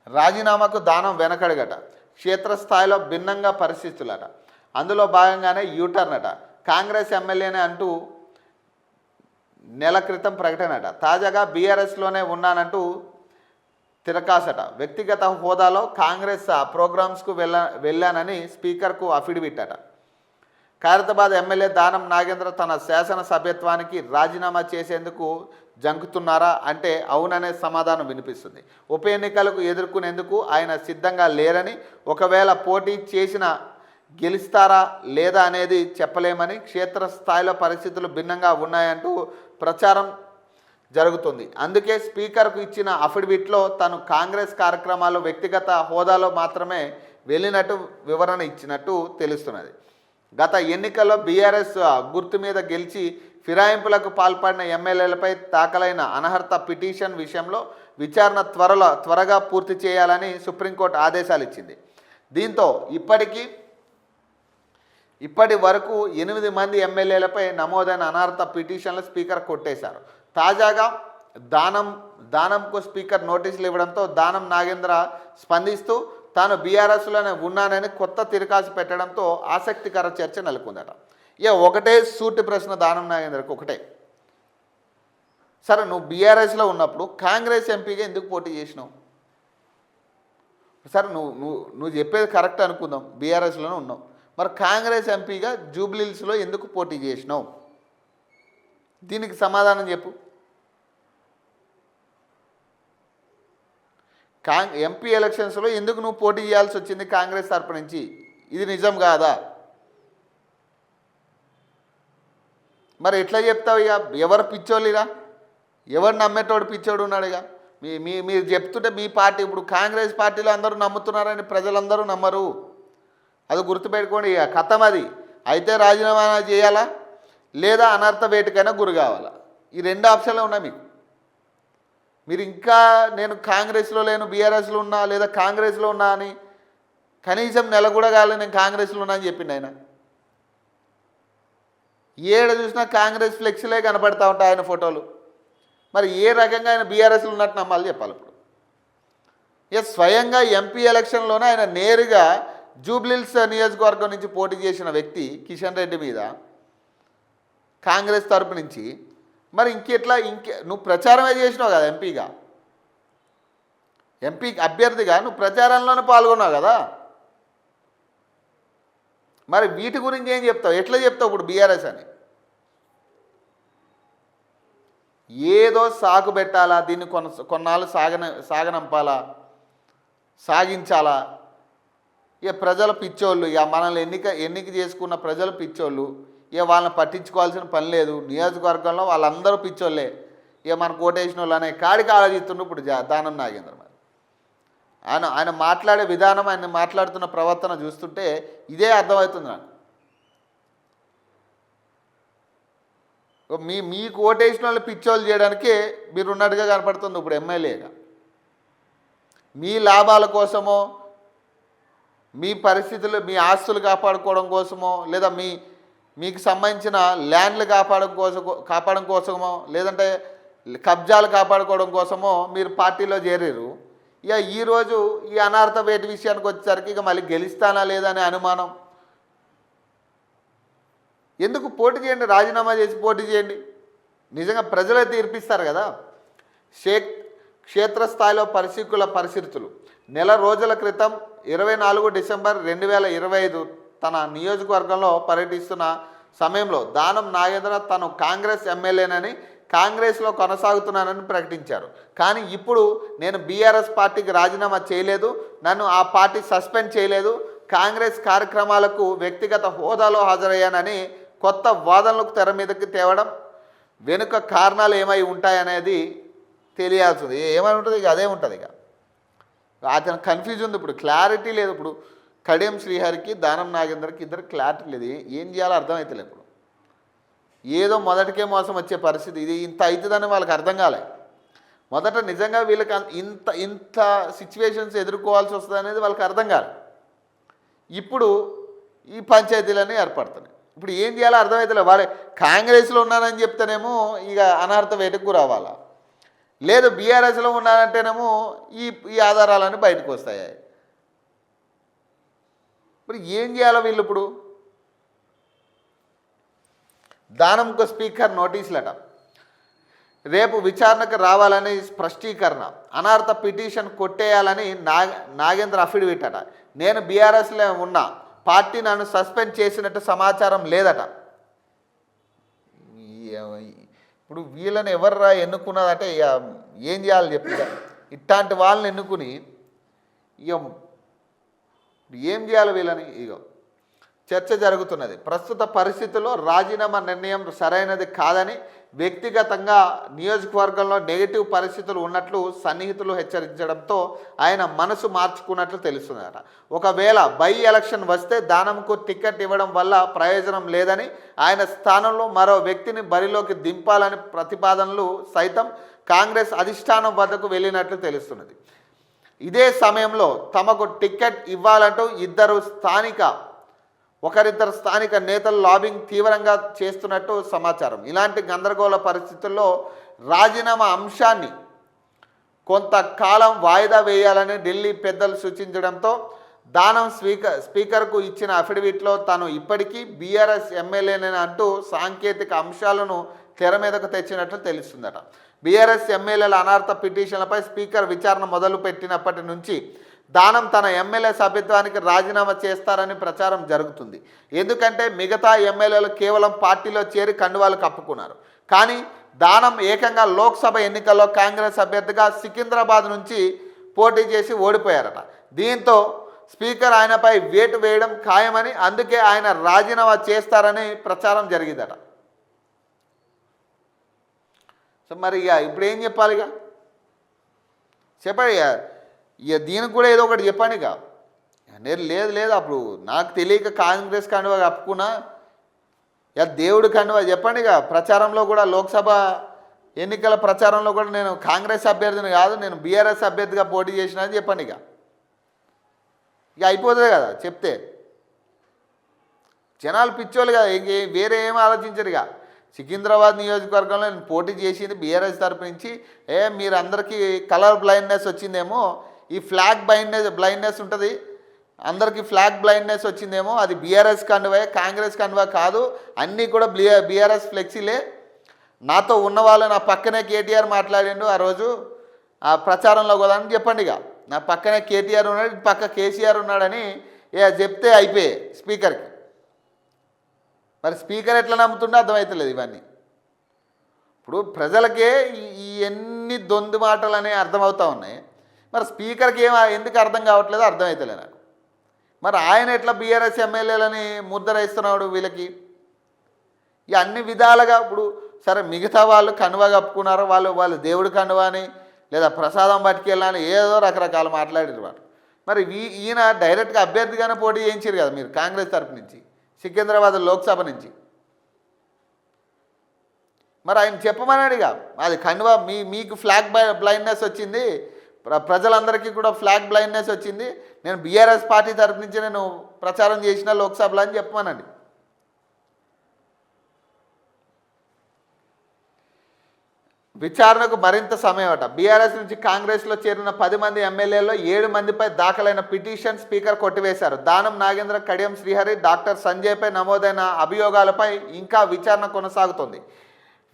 రాజీనామాకు దానం వెనకడుగట, క్షేత్రస్థాయిలో భిన్నంగా పరిస్థితులట, అందులో భాగంగానే యూటర్న్ అట, కాంగ్రెస్ ఎమ్మెల్యేనే అంటూ నెల క్రితం ప్రకటనట, తాజాగా బీఆర్ఎస్లోనే ఉన్నానంటూ తిరకాసట, వ్యక్తిగత హోదాలో కాంగ్రెస్ ప్రోగ్రామ్స్కు వెళ్ళానని స్పీకర్కు అఫిడవిట్ అట. ఖైరతాబాద్ ఎమ్మెల్యే దానం నాగేంద్ర తన శాసనసభ్యత్వానికి రాజీనామా చేసేందుకు జంకుతున్నారా అంటే అవుననే సమాధానం వినిపిస్తుంది. ఉప ఎన్నికలకు ఎదుర్కొనేందుకు ఆయన సిద్ధంగా లేరని, ఒకవేళ పోటీ చేసిన గెలుస్తారా లేదా అనేది చెప్పలేమని, క్షేత్రస్థాయిలో పరిస్థితులు భిన్నంగా ఉన్నాయంటూ ప్రచారం జరుగుతుంది. అందుకే స్పీకర్కు ఇచ్చిన అఫిడవిట్లో తను కాంగ్రెస్ కార్యక్రమాలు వ్యక్తిగత హోదాలో మాత్రమే వెళ్ళినట్టు వివరణ ఇచ్చినట్టు తెలుస్తున్నది. గత ఎన్నికల్లో బీఆర్ఎస్ గుర్తు మీద గెలిచి ఫిరాయింపులకు పాల్పడిన ఎమ్మెల్యేలపై దాఖలైన అనర్హత పిటిషన్ విషయంలో విచారణ త్వరగా పూర్తి చేయాలని సుప్రీంకోర్టు ఆదేశాలు ఇచ్చింది. దీంతో ఇప్పటి వరకు 8 మంది ఎమ్మెల్యేలపై నమోదైన అనర్హత పిటిషన్లు స్పీకర్ కొట్టేశారు. తాజాగా దానంకు స్పీకర్ నోటీసులు ఇవ్వడంతో దానం నాగేంద్ర స్పందిస్తూ తాను బీఆర్ఎస్లోనే ఉన్నానని కొత్త తిరకాసు పెట్టడంతో ఆసక్తికర చర్చ నెలకొందట. ఒకటే సూటి ప్రశ్న దానం నాగేంద్రకు ఒకటే, సరే నువ్వు బీఆర్ఎస్లో ఉన్నప్పుడు కాంగ్రెస్ ఎంపీగా ఎందుకు పోటీ చేసినావు? సరే నువ్వు చెప్పేది కరెక్ట్ అనుకుందాం, బీఆర్ఎస్లోనే ఉన్నావు, మరి కాంగ్రెస్ ఎంపీగా జూబ్లీహిల్స్లో ఎందుకు పోటీ చేసినావు? దీనికి సమాధానం చెప్పు. ఎంపీ ఎలక్షన్స్లో ఎందుకు నువ్వు పోటీ చేయాల్సి వచ్చింది కాంగ్రెస్ తరపు నుంచి? ఇది నిజం కాదా? మరి ఎట్లా చెప్తావు? ఇక ఎవరు పిచ్చోళ్ళుగా, ఎవరు నమ్మేటోడు పిచ్చోడు ఉన్నాడు? ఇక మీరు చెప్తుంటే మీ పార్టీ ఇప్పుడు కాంగ్రెస్ పార్టీలో అందరూ నమ్ముతున్నారని ప్రజలందరూ నమ్మరు, అది గుర్తుపెట్టుకోండి. ఇక కథం అది. అయితే రాజీనామా చేయాలా లేదా అనర్థ వేటుకైనా గురి కావాలా, ఈ 2 ఆప్షన్లు ఉన్నాయి మీకు. మీరు ఇంకా నేను కాంగ్రెస్లో లేను, బీఆర్ఎస్లో ఉన్నా లేదా కాంగ్రెస్లో ఉన్నా అని కనీసం నెల కూడా కాలేదు నేను కాంగ్రెస్లో ఉన్నా అని చెప్పింది ఆయన. ఏడ చూసినా కాంగ్రెస్ ఫ్లెక్సీలే కనపడతా ఉంటాయి ఆయన ఫోటోలు. మరి ఏ రకంగా ఆయన బీఆర్ఎస్లో ఉన్నట్టు నమ్మాలి చెప్పాలి. ఇప్పుడు స్వయంగా ఎంపీ ఎలక్షన్లోనే ఆయన నేరుగా జూబ్లీహిల్స్ నియోజకవర్గం నుంచి పోటీ చేసిన వ్యక్తి కిషన్ రెడ్డి మీద కాంగ్రెస్ తరపు నుంచి. మరి నువ్వు ప్రచారమే చేసినావు కదా ఎంపీగా, ఎంపీ అభ్యర్థిగా నువ్వు ప్రచారంలోనే పాల్గొన్నావు కదా. మరి వీటి గురించి ఏం చెప్తావు? ఎట్లా చెప్తావు ఇప్పుడు బీఆర్ఎస్ అని? ఏదో సాగు పెట్టాలా, దీన్ని కొన్నాళ్ళు సాగనంపాలా, సాగించాలా? ఇక ప్రజల పిచ్చోళ్ళు, ఇక మనల్ని ఎన్నిక చేసుకున్న ప్రజలు పిచ్చోళ్ళు, ఇక వాళ్ళని పట్టించుకోవాల్సిన పని లేదు. నియోజకవర్గంలో వాళ్ళందరూ పిచ్చోళ్ళే, ఇక మనకు ఓటేసిన వాళ్ళు అనే కాడికి ఆలోచిస్తుండ్రు ఇప్పుడు దానం నాగేంద్ర. ఆయన మాట్లాడే విధానం, ఆయన మాట్లాడుతున్న ప్రవర్తన చూస్తుంటే ఇదే అర్థమవుతుంది నాకు. మీకు ఓటేసిన వాళ్ళు పిచ్చోళ్ళు చేయడానికే మీరు ఉన్నట్టుగా కనపడుతుంది ఇప్పుడు ఎమ్మెల్యేగా. మీ లాభాల కోసమో, మీ పరిస్థితులు, మీ ఆస్తులు కాపాడుకోవడం కోసమో, లేదా మీకు సంబంధించిన ల్యాండ్లు కాపాడడం కోసమో, లేదంటే కబ్జాలు కాపాడుకోవడం కోసమో మీరు పార్టీలో చేరారు. ఇక ఈరోజు ఈ అనర్హత వేటు విషయానికి వచ్చేసరికి ఇక మళ్ళీ గెలుస్తానా లేదా అనే అనుమానం. ఎందుకు? పోటీ చేయండి, రాజీనామా చేసి పోటీ చేయండి. నిజంగా ప్రజలే తీర్పిస్తారు కదా. క్షేత్రస్థాయిలో పరిస్థితులు నెల రోజుల క్రితం 24 డిసెంబర్ 2025 తన నియోజకవర్గంలో పర్యటిస్తున్న సమయంలో దానం నాగేంద్ర తను కాంగ్రెస్ ఎమ్మెల్యేనని, కాంగ్రెస్లో కొనసాగుతున్నానని ప్రకటించారు. కానీ ఇప్పుడు నేను బీఆర్ఎస్ పార్టీకి రాజీనామా చేయలేదు, నన్ను ఆ పార్టీ సస్పెండ్ చేయలేదు, కాంగ్రెస్ కార్యక్రమాలకు వ్యక్తిగత హోదాలో హాజరయ్యానని కొత్త వాదనలకు తెర మీదకి తేవడం వెనుక కారణాలు ఏమై ఉంటాయనేది తెలియాల్సింది. ఏమై ఉంటుంది? ఇక అదే ఉంటుంది. ఇక అతను కన్ఫ్యూజ్ ఉంది, ఇప్పుడు క్లారిటీ లేదు. ఇప్పుడు కడియం శ్రీహరికి, దానం నాగేంద్రకి ఇద్దరు క్లారిటీ లేదు, ఏం చేయాలో అర్థమవుతలేదు. ఇప్పుడు ఏదో మొదటికే మోసం వచ్చే పరిస్థితి, ఇది ఇంత అవుతుందని వాళ్ళకి అర్థం కాలే. మొదట నిజంగా వీళ్ళకి ఇంత సిచ్యువేషన్స్ ఎదుర్కోవాల్సి వస్తుంది అనేది వాళ్ళకి అర్థం కాదు. ఇప్పుడు ఈ పంచాయతీలన్నీ ఏర్పడుతున్నాయి. ఇప్పుడు ఏం చేయాలో అర్థమవుతలేదు. వాళ్ళే కాంగ్రెస్లో ఉన్నానని చెప్తేనేమో ఇక అనర్హత వేటకు రావాలా, లేదు బీఆర్ఎస్లో ఉన్నారంటేనేమో ఈ ఈ ఆధారాలన్నీ బయటకు వస్తాయి. ఇప్పుడు ఏం చేయాలో వీళ్ళు ఇప్పుడు? దానంకు స్పీకర్ నోటీసులట, రేపు విచారణకు రావాలని స్పష్టీకరణ, అనార్థ పిటిషన్ కొట్టేయాలని నాగేంద్ర అఫిడవిట్ అట, నేను బీఆర్ఎస్లో ఉన్నా, పార్టీ నన్ను సస్పెండ్ చేసినట్టు సమాచారం లేదట. ఇప్పుడు వీళ్ళని ఎవర్రా ఎన్నుకున్నదంటే ఇక ఏం చేయాలి చెప్పి, ఇట్లాంటి వాళ్ళని ఎన్నుకుని ఇక ఏం చేయాలి వీళ్ళని? ఇక చర్చ జరుగుతున్నది. ప్రస్తుత పరిస్థితుల్లో రాజీనామా నిర్ణయం సరైనది కాదని, వ్యక్తిగతంగా నియోజకవర్గంలో నెగిటివ్ పరిస్థితులు ఉన్నట్లు సన్నిహితులు హెచ్చరించడంతో ఆయన మనసు మార్చుకున్నట్లు తెలుస్తుందట. ఒకవేళ బై ఎలక్షన్ వస్తే దానంకు టికెట్ ఇవ్వడం వల్ల ప్రయోజనం లేదని, ఆయన స్థానంలో మరో వ్యక్తిని బరిలోకి దింపాలని ప్రతిపాదనలు సైతం కాంగ్రెస్ అధిష్టానం వద్దకు వెళ్ళినట్లు తెలుస్తున్నది. ఇదే సమయంలో తమకు టికెట్ ఇవ్వాలంటూ ఒకరిద్దరు స్థానిక నేతలు లాబింగ్ తీవ్రంగా చేస్తున్నట్టు సమాచారం. ఇలాంటి గందరగోళ పరిస్థితుల్లో రాజీనామా అంశాన్ని కొంతకాలం వాయిదా వేయాలని ఢిల్లీ పెద్దలు సూచించడంతో దానం స్పీకర్కు ఇచ్చిన అఫిడవిట్లో తాను ఇప్పటికీ బీఆర్ఎస్ ఎమ్మెల్యేనని అంటూ సాంకేతిక అంశాలను తెర మీదకు తెచ్చినట్లు తెలుస్తుందట. బీఆర్ఎస్ ఎమ్మెల్యేల అనార్థ పిటిషన్లపై స్పీకర్ విచారణ మొదలుపెట్టినప్పటి నుంచి దానం తన ఎమ్మెల్యే సభ్యత్వానికి రాజీనామా చేస్తారని ప్రచారం జరుగుతుంది. ఎందుకంటే మిగతా ఎమ్మెల్యేలు కేవలం పార్టీలో చేరి కండువాలు కప్పుకున్నారు. కానీ దానం ఏకంగా లోక్సభ ఎన్నికల్లో కాంగ్రెస్ అభ్యర్థిగా సికింద్రాబాద్ నుంచి పోటీ చేసి ఓడిపోయారట. దీంతో స్పీకర్ ఆయనపై వేటు వేయడం ఖాయమని, అందుకే ఆయన రాజీనామా చేస్తారని ప్రచారం జరిగిందట. సో మరి ఇక ఇప్పుడు ఏం చెప్పాలి? ఇక చెప్పండి, ఇక దీనికి కూడా ఏదో ఒకటి చెప్పండి. ఇక నేను లేదు అప్పుడు నాకు తెలియక కాంగ్రెస్ కండువా కప్పుకున్నా, ఇక దేవుడి కండువా చెప్పండి. ఇక ప్రచారంలో కూడా లోక్సభ ఎన్నికల ప్రచారంలో కూడా నేను కాంగ్రెస్ అభ్యర్థిని కాదు, నేను బీఆర్ఎస్ అభ్యర్థిగా పోటీ చేసిన అని చెప్పండి. ఇక అయిపోతుంది కదా చెప్తే. జనాలు పిచ్చోళ్ళు కదా, వేరే ఏం ఆలోచించరు. ఇక సికింద్రాబాద్ నియోజకవర్గంలో నేను పోటీ చేసింది బీఆర్ఎస్ తరపు నుంచి, మీరు అందరికీ కలర్ బ్లైండ్నెస్ వచ్చిందేమో, ఈ ఫ్లాగ్ బ్లైండ్నెస్ ఉంటుంది, అందరికీ ఫ్లాగ్ బ్లైండ్నెస్ వచ్చిందేమో, అది బీఆర్ఎస్ కండువే, కాంగ్రెస్ కండువా కాదు, అన్నీ కూడా బీఆర్ఎస్ ఫ్లెక్సీలే. నాతో ఉన్నవాళ్ళు, నా పక్కనే కేటీఆర్ మాట్లాడిండు ఆ రోజు ఆ ప్రచారంలో కూడా అని చెప్పండి. ఇక నా పక్కనే కేటీఆర్ ఉన్నాడు, పక్క కేసీఆర్ ఉన్నాడని చెప్తే అయిపోయాయి స్పీకర్కి. మరి స్పీకర్ ఎట్లా నమ్ముతుండో అర్థమవుతలేదు ఇవన్నీ. ఇప్పుడు ప్రజలకే ఈ ఎన్ని దొందు మాటలు అనేవి అర్థమవుతూ ఉన్నాయి. మరి స్పీకర్కి ఎందుకు అర్థం కావట్లేదో అర్థమవుతలే నాకు. మరి ఆయన ఎట్లా బీఆర్ఎస్ ఎమ్మెల్యేలని ముద్ర వేస్తున్నాడు వీళ్ళకి? ఇక అన్ని విధాలుగా ఇప్పుడు సరే మిగతా వాళ్ళు కండువా కప్పుకున్నారు, వాళ్ళు దేవుడి కండువా అని లేదా ప్రసాదం పట్టుకెళ్ళాలని ఏదో రకరకాలు మాట్లాడారు వారు. మరి ఈయన డైరెక్ట్గా అభ్యర్థిగానే పోటీ చేయించారు కదా మీరు కాంగ్రెస్ తరపు నుంచి, సికింద్రాబాద్ లోక్సభ నుంచి. మరి ఆయన చెప్పమన్నాడు ఇక అది కండువా మీకు ఫ్లాగ్ బ్లైండ్నెస్ వచ్చింది, ప్రజలందరికీ కూడా ఫ్లాగ్ బ్లైండ్నెస్ వచ్చింది, నేను బీఆర్ఎస్ పార్టీ తరపు నుంచి నేను ప్రచారం చేసిన లోక్సభలో అని చెప్పమనండి. విచారణకు మరింత సమయం అట. బీఆర్ఎస్ నుంచి కాంగ్రెస్లో చేరిన 10 మంది ఎమ్మెల్యేల్లో 7 మందిపై దాఖలైన పిటిషన్ స్పీకర్ కొట్టివేశారు. దానం నాగేంద్ర, కడియం శ్రీహరి, డాక్టర్ సంజయ్పై నమోదైన అభియోగాలపై ఇంకా విచారణ కొనసాగుతుంది.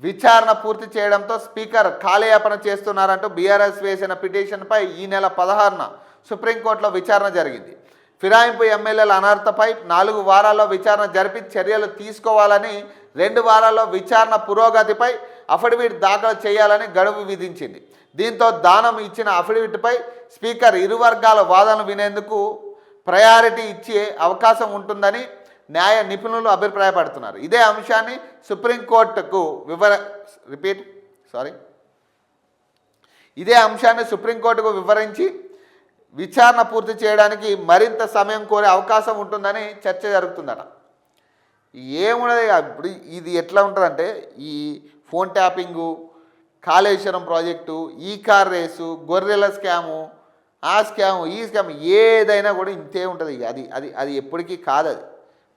విచారణ పూర్తి చేయడంతో స్పీకర్ కాలయాపన చేస్తున్నారంటూ బీఆర్ఎస్ వేసిన పిటిషన్పై ఈ నెల 16న సుప్రీంకోర్టులో విచారణ జరిగింది. ఫిరాయింపు ఎమ్మెల్యేల అనర్హతపై 4 వారాల్లో విచారణ జరిపి చర్యలు తీసుకోవాలని, 2 వారాల్లో విచారణ పురోగతిపై అఫిడవిట్ దాఖలు చేయాలని గడువు విధించింది. దీంతో దానం ఇచ్చిన అఫిడవిట్పై స్పీకర్ ఇరు వర్గాల వాదనలు వినేందుకు ప్రయారిటీ ఇచ్చే అవకాశం ఉంటుందని న్యాయ నిపుణులు అభిప్రాయపడుతున్నారు. ఇదే అంశాన్ని సుప్రీంకోర్టుకు వివరించి విచారణ పూర్తి చేయడానికి మరింత సమయం కోరే అవకాశం ఉంటుందని చర్చ జరుగుతుందట. ఏమున్నది ఇప్పుడు ఇది ఎట్లా ఉంటుందంటే, ఈ ఫోన్ ట్యాపింగు, కాళేశ్వరం ప్రాజెక్టు, ఈ కార్ రేసు, గొర్రెల స్కాము, ఆ స్కాము, ఈ స్కామ్, ఏదైనా కూడా ఇంతే ఉంటుంది. అది ఎప్పటికీ కాదు. అది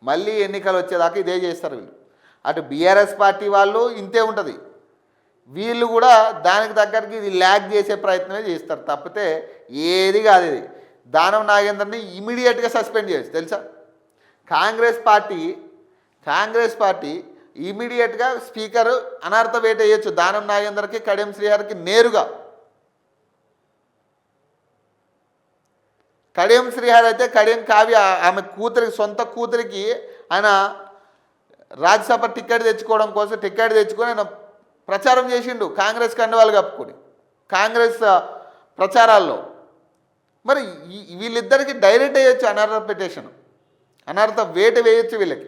మళ్ళీ ఎన్నికలు వచ్చేదాకా ఇదే చేస్తారు వీళ్ళు. అటు బీఆర్ఎస్ పార్టీ వాళ్ళు ఇంతే ఉంటుంది, వీళ్ళు కూడా దానికి దగ్గరికి ఇది ల్యాగ్ చేసే ప్రయత్నమే చేస్తారు తప్పితే ఏది కాదు. ఇది దానం నాగేందర్ని ఇమీడియట్గా సస్పెండ్ చేయొచ్చు తెలుసా. కాంగ్రెస్ పార్టీ ఇమీడియట్గా స్పీకర్ అనర్హత వేట వేయచ్చు దానం నాగేందర్కి, కడియం శ్రీహరికి నేరుగా. కడియం శ్రీహరి అయితే కడియం కావ్య ఆమె కూతురికి, సొంత కూతురికి ఆయన రాజ్యసభ టికెట్ తెచ్చుకోవడం కోసం టికెట్ తెచ్చుకొని ఆయన ప్రచారం చేసిండు కాంగ్రెస్ కండువాలు కప్పుకొని కాంగ్రెస్ ప్రచారాల్లో. మరి వీళ్ళిద్దరికి డైరెక్ట్ వేయొచ్చు అనర్హత పిటిషన్, అనర్హత వేట వేయొచ్చు వీళ్ళకి.